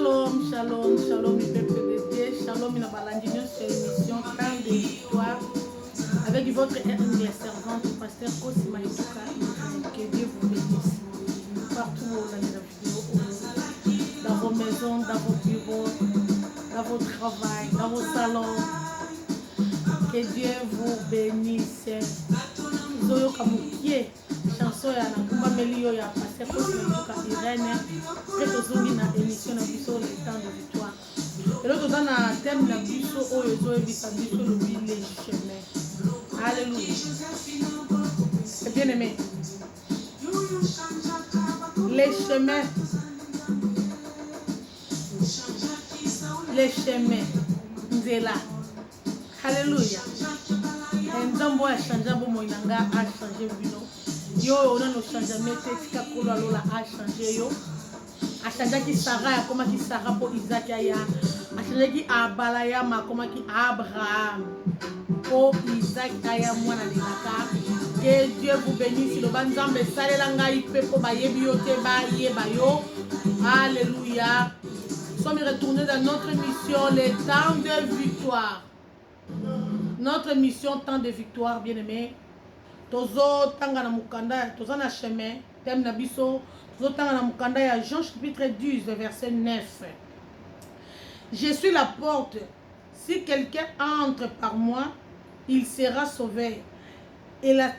Shalom, shalom, shalom, le peuple de Dieu. Shalom, il a balandino sur l'émission Temps de Victoire avec votre humble servante, le pasteur Cosima Ituka. Que Dieu vous bénisse partout où vous avez la vidéo, dans vos maisons, dans vos bureaux, dans vos travails, dans vos salons. Que Dieu vous bénisse. Zoyo Kamukie, chanson ya Nakumba Melio ya pasteur Cosima Ituka Irene. Tozongi na émission na biso le temps de victoire. Et l'autre dans la thème na biso oyo ezoyebisa biso lobi les chemins. Alléluia. C'est bien aimé. Les chemins. Les chemins. Nzela. Alléluia. Nzambo a changé bomo inanga a changé bino. Yo on a no changement tika kolo alola a changé yo. Achanjaki Sarah ya koma ki Sarah po Isaac ya achanjaki Abraham ya koma ki Abraham po Isaac ya mwana lelaka. Que Dieu vous bénisse le banzambe salela ngai pe po bayebi yo te ba yeba yo. Alléluia. Nous sommes retournés dans notre mission les temps de victoire. Notre mission temps de victoire bien aimé. Tozo tanga na mukanda tozo na chemin thème na biso. Jean chapitre 10 verset 9. Je suis la porte. Si quelqu'un entre par moi, il sera sauvé. Il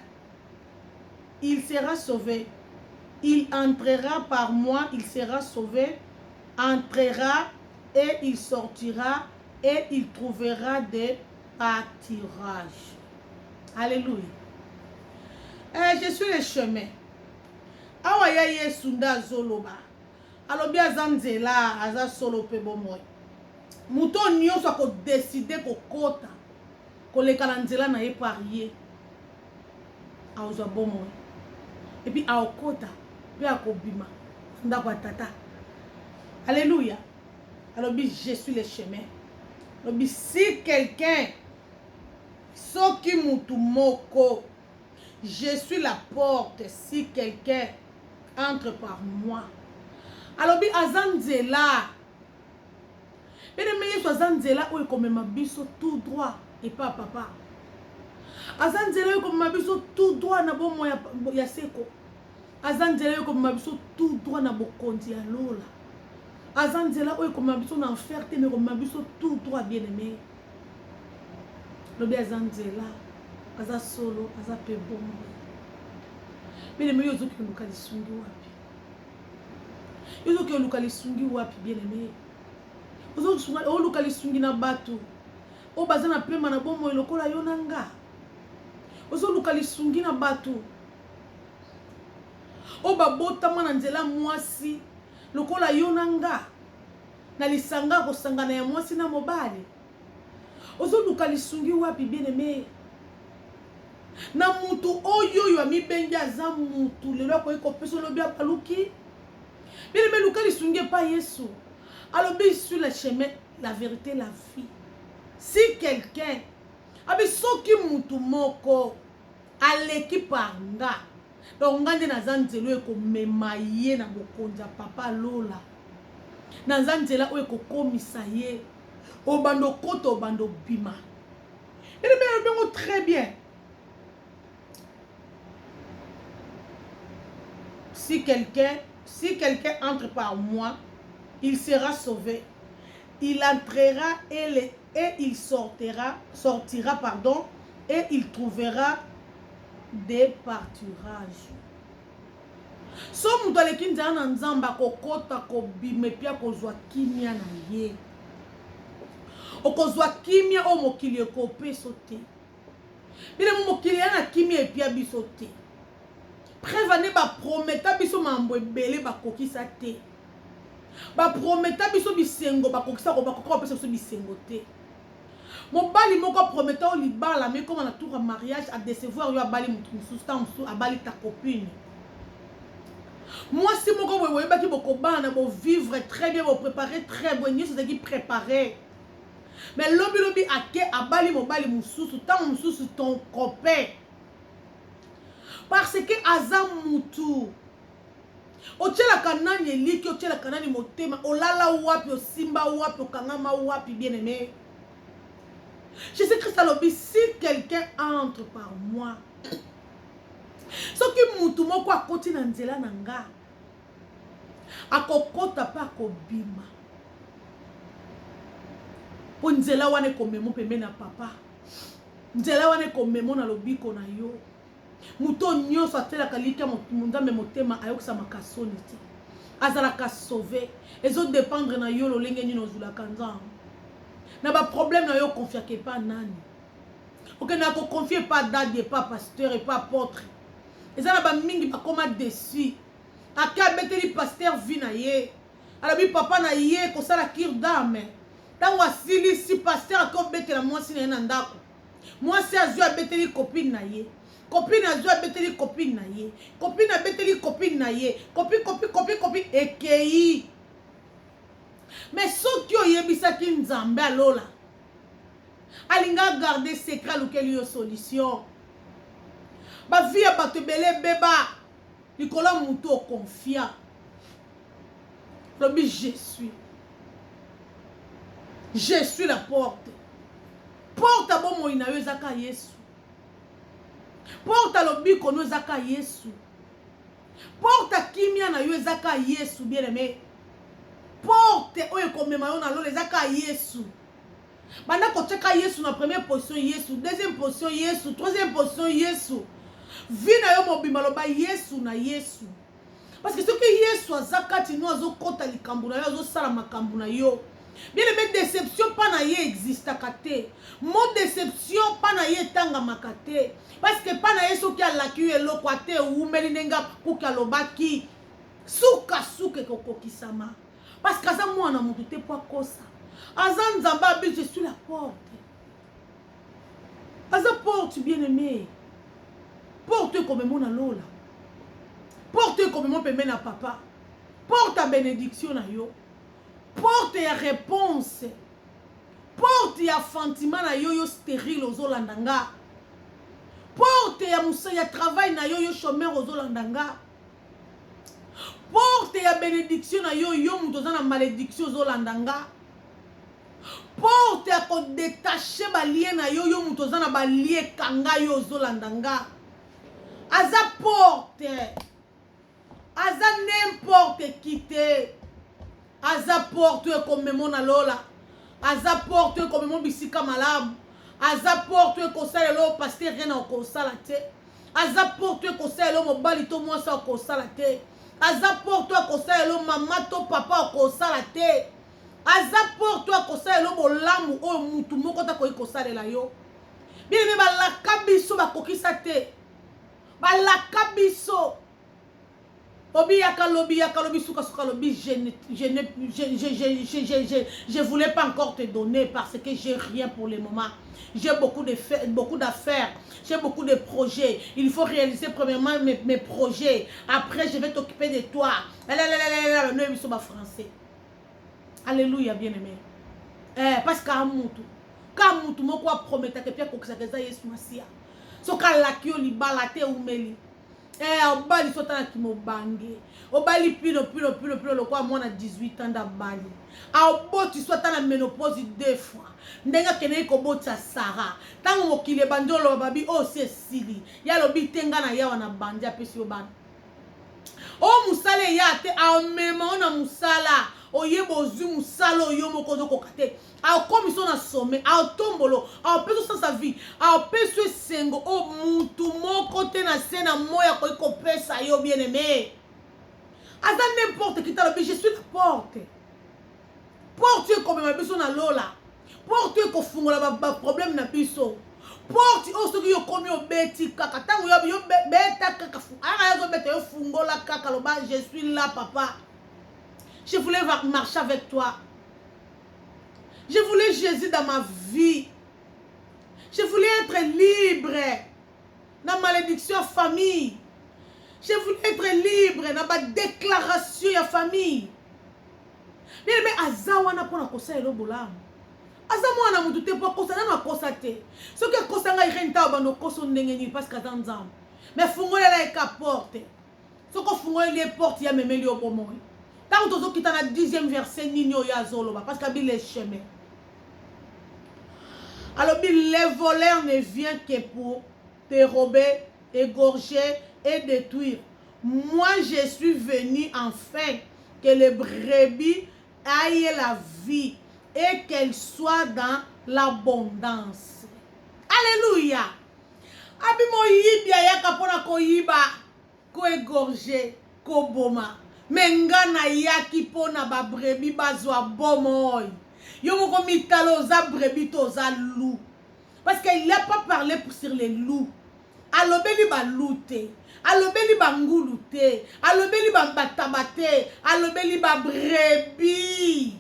sera sauvé. Il entrera par moi, il sera sauvé. Entrera et il sortira et il trouvera des pâturages. Alléluia. Je suis le chemin. Awa ya Yesu nda zoloba alobi azanzela aza solo pe bomoy muto nyonso ko décider ko kota ko lekala nzela na ye parier aoza bomoy et puis aokota pe akobima nda kwa tata. Alléluia. Alobi je suis le chemin. Alobi si quelqu'un soki mutu moko je suis la porte si quelqu'un entre par moi. Alors bi azanzela. Bene meye so azanzela o ekomema biso tout droit et pas papa. Azanzela o ekomema biso tout droit na bomo ya seko. Azanzela o ekomema biso tout droit na bokonzi ya lola. Azanzela o ekomema biso na enfer te me ekomema biso tout droit bien aimé. Lobi azanzela aza solo aza pe bomo. Bien aimé, yozo ki luka lisungi wapi. Yozo ki luka lisungi wapi bien aimé. Yozo luka lisungi na batu. O bazana pema na bomo lokola yonanga. Yozo luka lisungi na batu. O babota mwana nzela mwasi lokola yonanga. Na lisanga ko sangana ya mwasi na mobali. Yozo luka lisungi wapi bien aimé. Na mutu oyo yo mi benja za mutu lelo ko eko peso lobi apaluki bile meluka lisunge pa Yesu alobi sur le chemin la vérité la vie. Si quelqu'un abi soki mutu moko aleki panga donc ngande na zanzelo eko memaye na bokonza papa lola na zanzela o eko komisa ye obando koto obando bima bile me très bien. Si quelqu'un entre par moi, il sera sauvé. Il entrera et il sortira, et il trouvera des pâturages. So mutu aleki nzela na nzamba kokota kobime pia kozwa kimia na ye. Okozwa kimia o mokili ekopeso te. Bile mokili na kimia epia biso te. Prévenez ba prometa biso mambo ebele ba kokisa te. Ba prometa biso bisengo ba kokisa ko ba kokisa biso bisengo te. Mobali moko prometa o libala mais comme na tour à mariage à décevoir yo abali mutu mususu abali ta copine. Moi si moko wewe ba ki bokobana bo vivre très bien bo préparer très bien ni ce qui préparer. Mais lobi ake abali mobali mususu tant mususu ton copain. Parce que aza mutu Ochela kanani eliki, ochela kanani motema, olala wapi, osimba wapi, okangama wapi, bien-aimé. Jésus-Christ a lobby, si quelqu'un entre par moi, ce qui moutou moko akoti na nzela nanga, akokota pa akobima. Po nzela wane komemo pembe na papa. Nzela wane komemo na lobiko na yo. Muto nyonso atelaka lika munzambe motema ayokisa makasoni te. Azalaka sauvé. Ezo dépendre na yo lolenge nino zulaka nzambe. Na ba problème na yo confiake pas nani. Ok na ko confier pas dade, pas pasteur et pas apôtre. Eza na ba mingi bakoma déçu. Aka beteli pasteur vina ye. Alabi papa na ye ko sala kir dame. Tango asili si pasteur ako betela mwasi na yena ndako. Mwasi azu abeteli copine na ye. Copine azu abeteli copine na ye. Copine abeteli copine na ye. Copine ekei. Mais soki oyebisaki nzambe alola. Alinga garder secret lukeli yo solution. Ba vie ya bato bele beba. Likola mutu o confia. Lobi je suis. Je suis la porte. Porte a bon moina yo zaka Yesu. Porte a lobi kono zaka Yesu. Porte a kimia na yo zaka Yesu, bien aimé. Porte oyo komema yo na lo zaka Yesu. Banda ko cheka Yesu na première position Yesu, deuxième position Yesu, troisième position Yesu. Vina yo mobima loba Yesu na Yesu. Parce que ce que Yesu azakati no azokota likambu na yo azosala makambu na yo. Bien aimé, déception pas na ye existe kate. Mon déception pas na ye tanga makate. Parce que pas na ye soki alaki elo kwate umeli nenga kuki alobaki. Suka suke kokokisama. Parce que ça moi na mutu te po kosa. Azan nzamba bi je suis la porte. Aza porte bien aimé. Porte comme mon alola. Porte comme mon pembe na papa. Porte à bénédiction na yo. Porte ya réponse. Porte ya fantiment na yo yo stérile aux Olandanga. Porte ya moussa ya travail na yo yo chômeur aux Olandanga. Porte ya bénédiction na yo yo moutoza na malédiction aux Olandanga. Porte ya ko détacher balie na yo yo moutoza na balie kanga yo aux Olandanga. Aza porte. Aza n'importe qui te. Aza porte comme mon alola. Aza porte comme mon bisika malamu. Aza porte comme ça le pasteur rien au salate. Aza porte comme ça le mobali to moi ça au salate. Aza porte comme ça le maman to papa au salate. Aza porte comme ça le bolamu o mutu moko ta ko sala la yo. Bien me ba la kabiso ba kokisa te. Ba la kabiso. Je voulais pas encore te donner parce que j'ai rien pour le moment. J'ai beaucoup d'affaires. J'ai beaucoup de projets. Il faut réaliser premièrement mes projets. Après, je vais t'occuper de toi. Nous sommes français. Alléluia, bien-aimé. Parce qu'à Moutou, quand Moutou m'a prometté que Pierre Kokisakeza Yesu Masia. So kalakio li balate umeli. Obali sotana ki mobange. Obali pino le quoi moi na 18 ans d'abali. Oboti sotana ménopause 2 fois. Ndenga kene ko bota Sarah. Tango mokile bandolo babi o Cecily. Ya lobi tenga na yawa na bandi apesi obana. O musale ya te a mema na musala. Oyebo zu musala oyomo kozo kokate. A commission na sommet, a tombolo, a peso sans sa vie, a peso sengo, o mutu moko te na sena moya ko pesa yo bien aimé. Aza n'importe qui t'a le je suis la porte. Porte comme ma biso na lola. Porte ko fungola ba problème na biso. Porte o soki yo komi o beti kaka tango yo beta kaka fu. Ara yo beta yo fungola kaka lo ba je suis là papa. Je voulais marcher avec toi. Je voulais Jésus dans ma vie. Je voulais être libre dans ma malédiction famille. Je voulais être libre dans ma déclaration de famille. Mais azawana pona kosa elo bolamu. Azamwana mutu te po kosa na kosa te. Ce que kosa nga irenta bando koso ndenge ni parce que dans nzambe. Mais fungolela e ka porte. Ce qu'on fait les portes, il y a même les obomoi. Tant que tu as le 10e verset, Nino ya zoloba, parce qu'il y a les chemins. Alors, les voleurs ne viennent que pour dérober, égorger et détruire. Moi, je suis venu afin que les brebis aillent la vie et qu'elles soient dans l'abondance. Alléluia. Abimo yibi ayaka pona ko yiba, ko égorger, ko boma. Menga na yaki pona ba brebis bazwa bomoy. Yo moko mitalo za brebis to za loup. Parce qu'il n'a pas parlé sur les loups. Alobeli ba louté. Alobeli ba ngoulouté. Alobeli ba batabate. Alobeli ba brebis.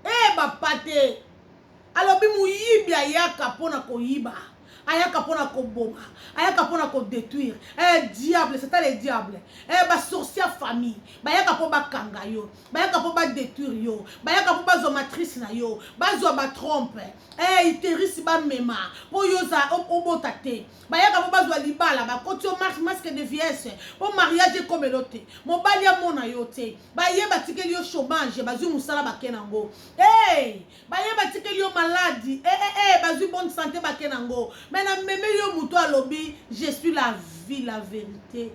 Eh ba pate. Alobi mu yibi ayaka pona ko yiba. Ayaka pona ko boma. Ayaka pona ko détruire. Eh diable, c'est ça les diables. Eh ba sorcière famille. Ba yaka po ba kanga yo. Ba yaka po ba détruire yo. Ba yaka po ba zo matrice na yo. Ba zo ba trompe. Eh iterisi ba mema. Po yo za obotate. Ba yaka po ba zo libala ba koti o masque de vieillesse. Po mariage comme l'autre. Mo bali ya mona yo te. Ba ye ba tikeli yo chômage, ba zu musala ba kenango. Eh ba ye ba tikeli yo maladie. Ba zu bonne santé ba kenango. Maintenant, même yo muto alobi, je suis la vie, la vérité.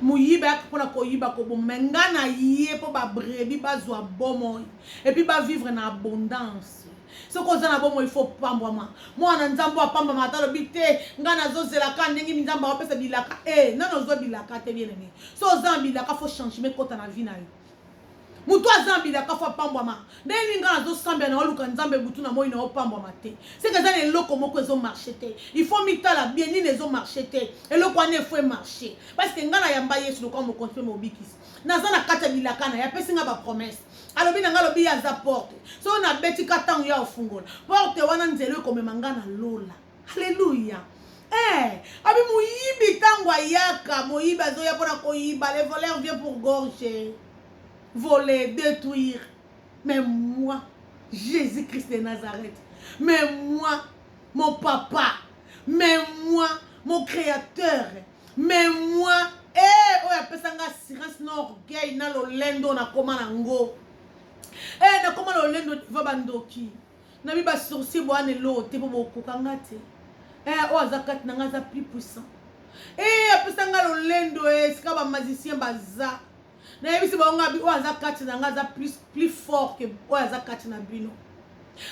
Muyiba pour la koyiba ko menga na yé pour ba brebis ba zo bomo et puis ba vivre en abondance. Ce qu'on a bomo il faut pamba moi na nzambo pamba mata lobi te ngana zo zela ka ndenge minzamba ba pesa bilaka non zo bilaka te bien aimé. So zambi la ka faut changer mais kota na vie na yo. Mutu azambi la kafa pambwa ma. Ndeni nga zo sambe na oluka nzambe butu na moi na opambwa mate. C'est que ça les loko moko zo marché te. Il faut mitala bien ni les zo marché te. Et le kwa ne faut marcher. Parce que nga na yamba Yesu lo kwa mo construire mo bikis. Na za na kata bilaka na ya pesi nga ba promesse. Alobi na nga lobi ya za porte. So na beti katang ya ofungola. Porte wana nzelo ko memanga na lola. Alléluia. Abi muyibi tangwa yaka moyiba zo ya pona ko yiba les voleurs viennent pour gorger. Voler, détruire. Mais moi, Jésus-Christ de Nazareth, mais moi, mon papa, mais moi, mon créateur, mais moi, pesanga assurance na orgueil na lolendo na koma nango. Na koma lolendo va bandoki. Na bi ba sourcil bo anelo te bo kokanga te. Azakat na ngaza plus puissant. Pesanga lolendo ska ba magicien baza. Na yebisi bango bi oaza kati na ngaza plus fort que oaza kati na bino.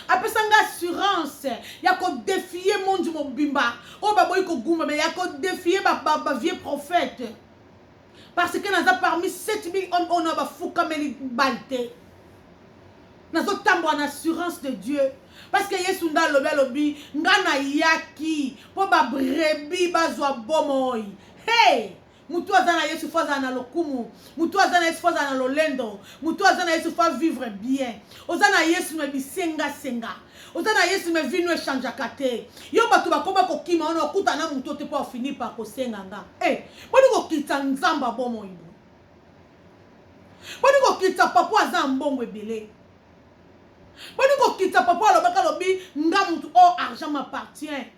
Apesanga assurance ya ko défier monde mobimba. O baboy ko guma mais ya ko défier ba vieux prophète. Parce que naza parmi 7000 hommes on a ba fuka meli balte. Nazo tambo en assurance de Dieu. Parce que Yesu nda lobi ngana yaki po ba brebis bazwa bomoy. Hey! Mutu azana Yesu faza na lokumu, mutu azana Yesu faza na lolendo, mutu azana Yesu fa vivre bien. Ozana Yesu me bisenga senga. Ozana Yesu me vinu échange kate. Yo batu bakoba kokima ono okuta na mutu te po finir par kosenga nga. Boni ko kita nzamba bomo ibo. Boni ko kita papa azan mbongo ebele. Boni ko kita papa alobaka lobi nga mutu argent m'appartient.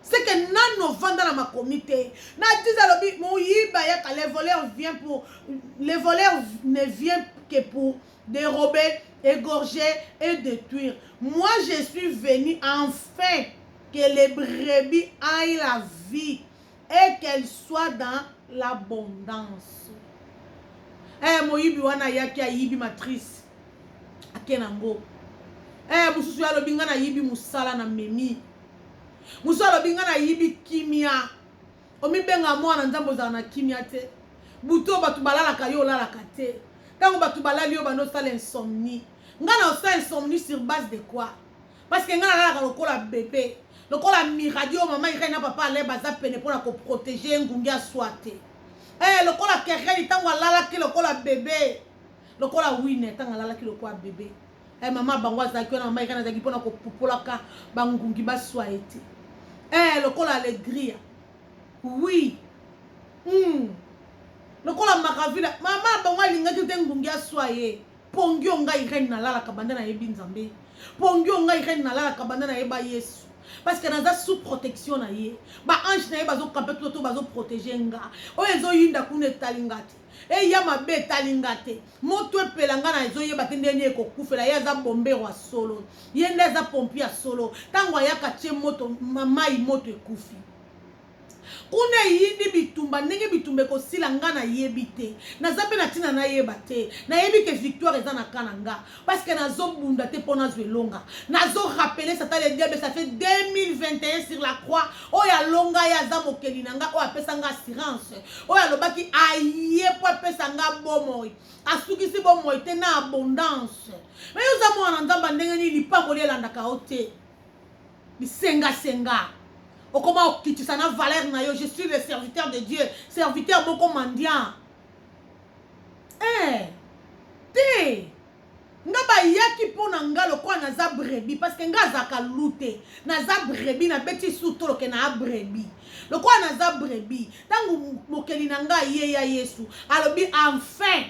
C'est que nan vend dans ma comité. Na disalobi moyiba yaka les voleurs ne viennent que pour dérober, égorger et détruire. Moi je suis venu afin que les brebis aillent la vie et qu'elles soient dans l'abondance. Moyibi wana yaki ayibi matrice akenango. Mususu ya lobi ngana yibi musala na memi. Musala binga na yibi kimia. Omi benga mwana nzambo za na kimia te. Buto batu balala kayo lala kate. Tango batu balali yo bano sala insomnie. Ngana osa insomnie sur base de quoi? Parce que ngana lala lokola bébé. Lokola miradio maman irena papa le baza pene pona ko protéger ngungia swate. Lokola kereli tango lala ki lokola bébé. Lokola wine tango lala ki lokola bébé. Maman bangwa za kiona maman irena za kipona ko popolaka bangungi baswa ete. Lokola alegria. Oui. Lokola makavila. Mama bangwa linga te ngungi aswa ye. Pongyo nga irene na lala kabanda na yebi nzambe. Pongyo nga irene na lala kabanda na yeba Yesu. parce que naza sous protection na ye ba ange na ye bazo camper tout bazo protéger nga oyo ezo yinda kuna etalinga te e ya mabe etalinga te moto epelanga na ezo yeba te ndeni ekokufela ye aza bombero wa solo ye nde aza pompier ya solo ntango ayaka tie moto mai moto ekufi kuna yindi bitumba ndenge bitumba ekosila nga na yebi te naza mpe na ntina nayeba te nayebi ke victoire eza na kana nga parce que nazobunda te mpo nazwa elonga nazorappele satan le diable ça fait 2021 sur la croix oyo alonga ye aza mokeli na nga oyo apesa nga assurance oyo alobaki aye po apesa nga bomoi asukisi bomoi te na abondance me yo oza mwana nzambe ndenge nini lipamboli elandaka yo te bisengasenga okoma okitisa na valeur na yo je suis le serviteur de Dieu serviteur moko mendiant te nga bayaki mpo na nga lokola naza brebi parce que nga azaka lute naza brebi nabeti sutoloke na abrebi lokola naza brebi ntango mokeli na nga ye ya Yesu alobi enfin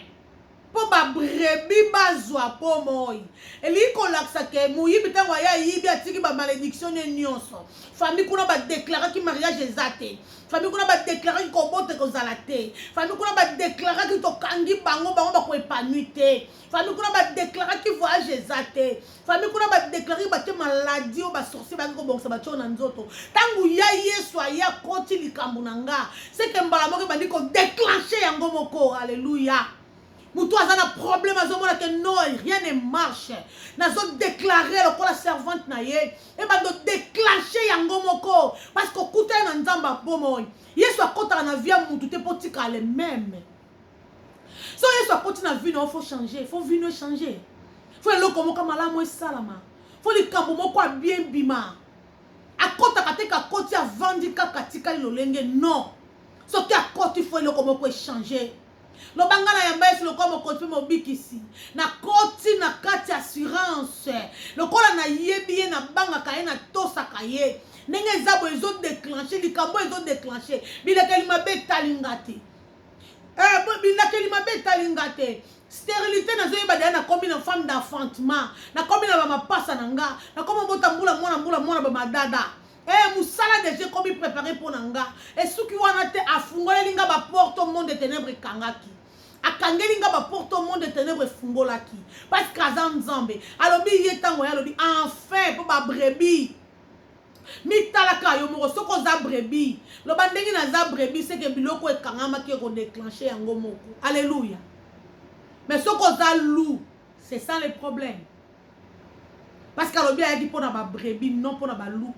po ba brebi bazwa po moi eliko laksa ke muyibi ntango aya yibi atiki ba malédiction ne nyonso famille kuna ba déclarer ki mariage ezate famille kuna ba déclarer ko bote ko zala te famille kuna ba déclarer ki to kangi bango ba ko épanouir te famille kuna ba déclarer ki voyage ezate famille kuna ba déclarer ba te maladie o ba sorcier ba ko bongsa ba tona nzoto tangu ya Yesu aya koti likambo nanga c'est que mbala moko ba ndiko déclencher yango moko alléluia. Moutou a un problème, que non, rien ne marche. Nazo déclaré le la servante na ye et ba do déclencher yango moko parce que kuta na nzamba bomo. Yesu akota na vie moutou te potika le même. So Yesu akoti na vie non faut changer, faut venir changer. Faut le komo kama la mo salama. Faut le kambo moko bien bima. Akota kateka koti a vandika katika lolenge non. So ki akoti faut le komo ko changer. Le bangana yamba est le comme continue mobikisi na koti na kati assurance le kola na yebi na banga kaye na tosa kaye nenge zabo ezo déclencher likambo ezo déclencher bilakeli mabe talingate bilakeli mabe talingate stérilité na zo yeba na kombi na femme d'enfantement na kombi na ba mapasa nanga na kombi bota mbula ba madada musala déjà comme préparé pour nanga et ceux qui wana te afungole linga ba porte au monde de ténèbres kangaki akangeli nga ba porte au monde de ténèbres fungolaki parce que azan nzambe alobi yetango alobi enfin pour ba brebis mi talaka yo moko soko za brebis lo bandengi na za brebis c'est que biloko ekangama ki ko déclencher yango moko alléluia mais soko za loup c'est ça le problème parce que alobi ayaki pour na ba brebis non pour na ba loup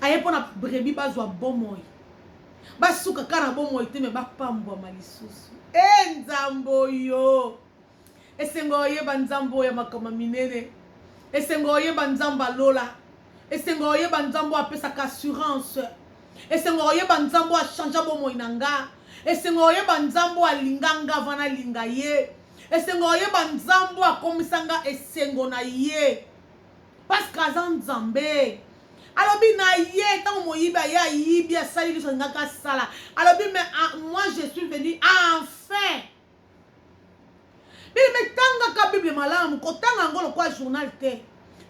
aye pona brebi bazwa bomoi basuka kana bomoi te me bapambwa malisusu nzambo yo esengo yeba nzambo ya makama minene esengo yeba nzamba lola esengo yeba nzambo apesa ka assurance esengo yeba nzambo a changer bomoi nanga esengo yeba nzambo alinganga vana linga ye esengo yeba nzambo akomisanga esengo na ye parce que azan nzambe alobi na ye tango moyiba ya yibi asali biso ngaka sala alobi mais moi je suis venu enfin mais tanga ka bible malamu ko tanga ngolo kwa journal te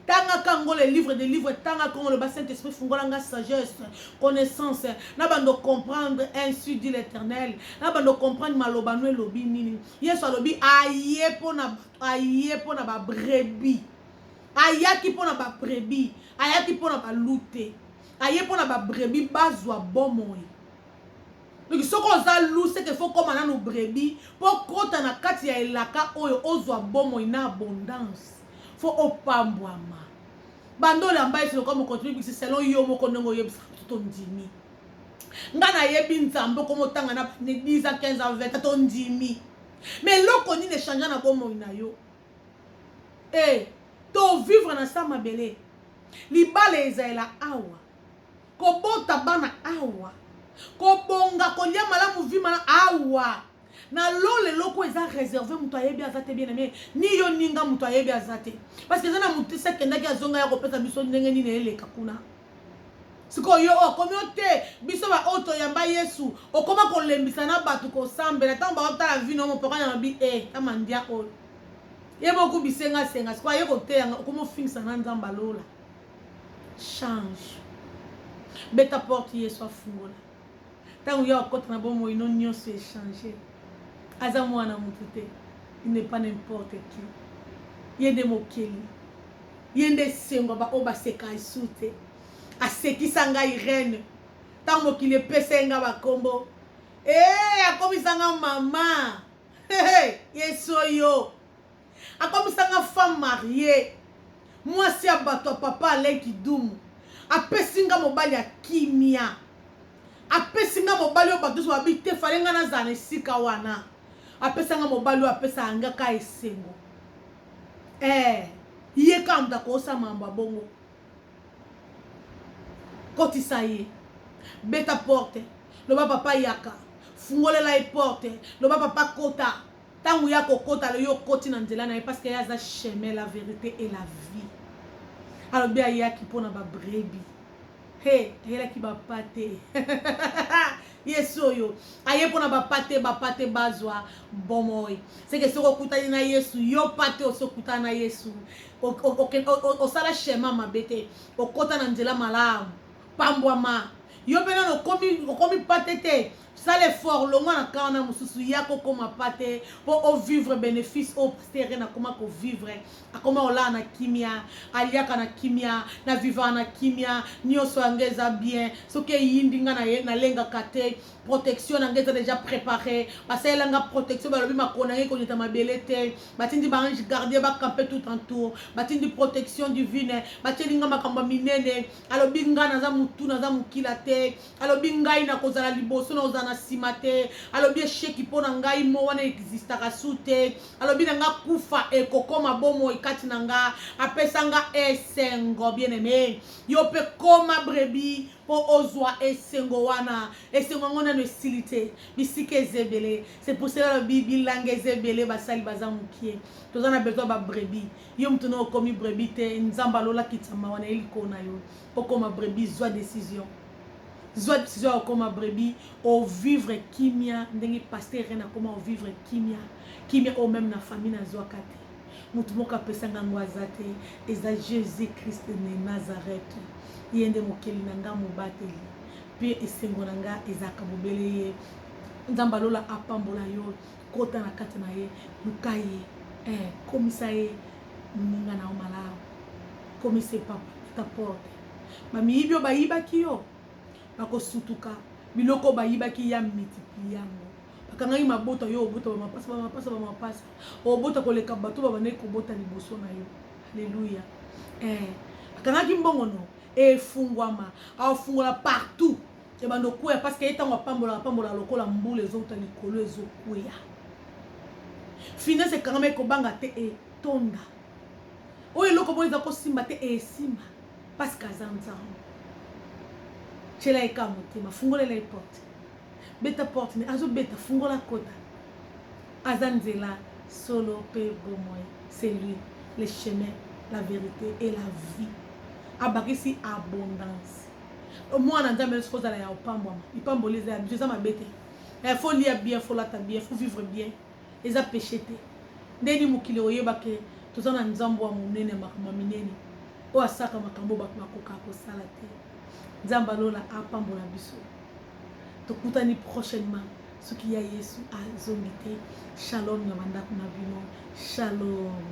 tanga ka ngolo livre de livre tanga ka ngolo ba Saint Esprit fungola nga sagesse connaissance na bando comprendre ainsi dit l'Éternel na bando comprendre maloba no elobi nini Yesu alobi aye pona ba brebis ayaki pona ba brebis ayaki pona ba lute aye pona ba brebis bazwa bomoi donc soko za lou c'est que faut comme na brebis pour kota na kati ya elaka oyo ozwa bomoi na abondance faut opambwama bando lamba esi comme continue c'est selon yo moko ndongo yebisa to ndimi ngana yebi nzambo komo tanga na 10 ans 15 ans 20 to ndimi mais loko ni ne changer na bomoi na yo to vivre na sa mabele libale ezaela awa kobota bana awa kobonga kolia malamu vima na awa na lole loko eza réservé muto ayebi azate bien aimé ni yo ninga muto ayebi azate parce que zana muto sekendaki azonga ya kopesa biso ndenge nini eleka kuna siko yo okomiote biso ba oto yamba Yesu okoma kolembisa na batu ko sambela tamba otala vino mo pokanya mabi kama ndia oyo yebo ku bisenga senga kwa yeko te yanga komo finisa na nzamba lola change. Beta porte yesu afungola. Tango ya okota na bomo ino nyonso échanger. Aza mwana mutu te. Il n'est pas n'importe qui. Yende mokeli. Yende sengo ba oba seka isute. Asekisa ngai reine. Tango mokili epesa nga bakombo. Akomisa nga mama. Yesu oyo. Akomisa nga femme mariée. Moi si abato papa Alain Kidumu. Apesi nga mobali ya kimia. Apesi nga mobali oyo bato so babite fale nga na zana esika wana. Apesa nga mobali oyo apesa anga ka esengo. Ye ka mta kosa mamba bongo. Kotisa ye. Beta porte. Loba papa yaka. Fungolela e porte. Loba papa kota. Tangu ya kokota le yo koti na nzela na ye parce que ya za chemin la vérité et la vie. Alors bien ya ki pona ba brebi. Ayela ki ba pate. Yesu yo. Aye pona ba pate bazwa bomoy. C'est que soko kutani na Yesu, yo pate o soko kutana na Yesu. O sala chemin mabete. O kota na nzela malamu. Pambwama. Yo pena no komi pate te. Ça l'effort, le moins na kana mususu yako koma pate pour vivre bénéfice au terrain na comment ko vivre a comment ola na kimia aliaka na kimia na vivre na kimia nyoso angeza bien ce que yindinga na lenga kate protection angeza déjà préparé parce que langa protection ba lobi makona ngeko nyeta mabelete batindi ba ange garder ba camper tout entour batindi protection divine batelinga makamba minene alobi ngana za mutu na za mukila te alobi ngai na kozala liboso na ozana simate alobi esheki pona ngai mo wana existaka sute alobi nga kufa ekokoma bomo ikati na nga apesa nga esengo bien aimé yo pe koma brebi po ozwa esengo wana esengo ngona no silite bisike zebele c'est pour cela la bible langue zebele basali bazamukie tozana beto ba brebi yo mtu no komi brebi te nzamba lola kitama wana elikona yo okoma brebi zwa décision Zoa décision comme brebis au vivre kimia ndenge pasteur na comment vivre kimia au même na famille na zoa kate mutu moka pesanga ngwazate eza Jésus Christ de Nazareth yende mokeli nanga mobateli pe esengo nanga ezaka bobele ye nzamba lola apambola yo kota na kate na ye lukaye komisa ye ninga na omala komise papa ta porte mami ibyo bayiba kiyo bako sutuka biloko bayibaki ya multiplie yango bakangai mabota yo obota mapasa obota koleka bato babane kobota liboso na yo alléluia bakangaki mbongono efungwama afungola partout et bando kuya parce que etango pambola lokola mbule ezota likolo ezokuya finesse kangame kobanga te etonda oyo eloko boyo eza kosimba te esimba parce que azanzango Chela eka motema fungola la porte beta porte ni azo beta fungola kota azanzela solo pe bomoy c'est lui le chemin la vérité et la vie abakisi abondance au moins na nzambe sokoza la ya opambwa ipamboleza ya Jésus mabete il faut lire bien faut lata bien faut vivre bien eza péché te ndeni mukili oyeba ke tozana nzambo wa munene makama minene o asaka makambo bakoka ko sala te Nzamba lola apambola biso. Tokutani prochainement. Ce qui y a Yesu a zongité. Shalom yamanda kuna bino. Shalom.